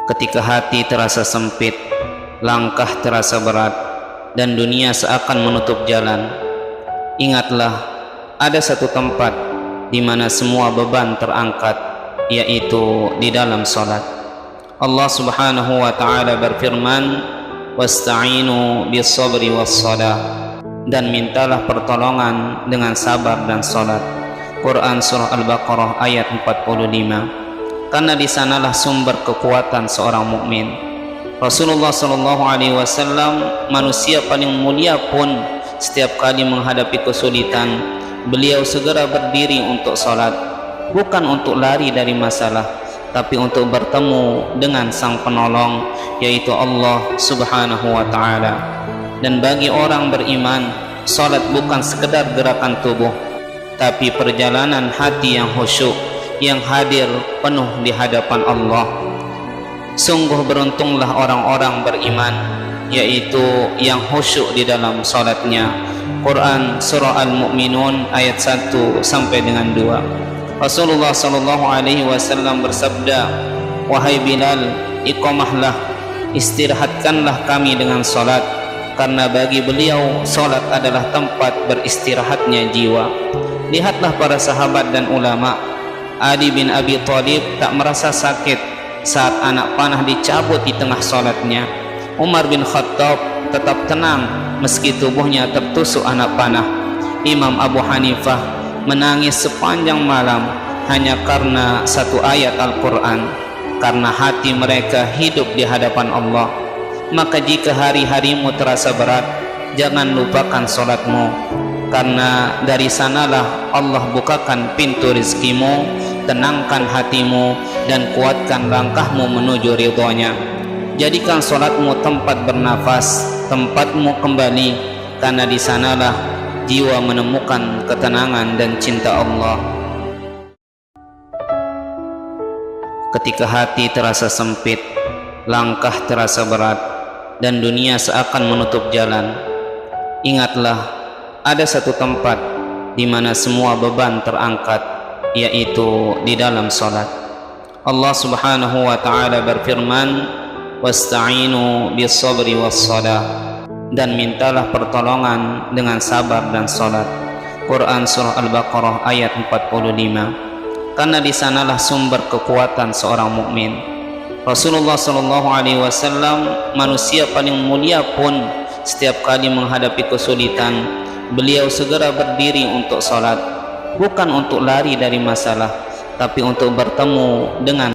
Ketika hati terasa sempit, langkah terasa berat, dan dunia seakan menutup jalan, ingatlah ada satu tempat di mana semua beban terangkat, yaitu di dalam salat. Allah Subhanahu wa taala berfirman, "Wasta'inu bis-sabri was-shalah," dan mintalah pertolongan dengan sabar dan salat. Quran surah Al-Baqarah ayat 45. Karena di sanalah sumber kekuatan seorang mukmin. Rasulullah SAW, manusia paling mulia pun, setiap kali menghadapi kesulitan, beliau segera berdiri untuk salat, bukan untuk lari dari masalah, tapi untuk bertemu dengan Sang Penolong, yaitu Allah Subhanahu wa taala. Dan bagi orang beriman, salat bukan sekedar gerakan tubuh, tapi perjalanan hati yang khusyuk, yang hadir penuh di hadapan Allah. Sungguh beruntunglah orang-orang beriman, yaitu yang khusyuk di dalam salatnya. Quran surah Al-Mu'minun ayat 1 sampai dengan 2. Rasulullah SAW bersabda, "Wahai Bilal, iqamahlah, istirahatkanlah kami dengan salat, karena bagi beliau salat adalah tempat beristirahatnya jiwa." Lihatlah para sahabat dan ulama. Ali bin Abi Thalib tak merasa sakit saat anak panah dicabut di tengah salatnya. Umar bin Khattab tetap tenang meski tubuhnya tertusuk anak panah. Imam Abu Hanifah menangis sepanjang malam hanya karena satu ayat Al-Quran, karena hati mereka hidup di hadapan Allah. Maka jika hari-harimu terasa berat, jangan lupakan salatmu, karena dari sanalah Allah bukakan pintu rizkimu, tenangkan hatimu, dan kuatkan langkahmu menuju ridhonya. Jadikan salatmu tempat bernafas, tempatmu kembali, karena di sanalah jiwa menemukan ketenangan dan cinta Allah. Ketika hati terasa sempit, langkah terasa berat, dan dunia seakan menutup jalan, ingatlah ada satu tempat di mana semua beban terangkat, yaitu di dalam salat. Allah Subhanahu wa taala berfirman, "Wasta'inu bis-sabri was-shalah," dan mintalah pertolongan dengan sabar dan salat. Quran surah Al-Baqarah ayat 45. Karena di sanalah sumber kekuatan seorang mukmin. Rasulullah SAW, manusia paling mulia pun, setiap kali menghadapi kesulitan, beliau segera berdiri untuk salat, bukan untuk lari dari masalah, tapi untuk bertemu dengan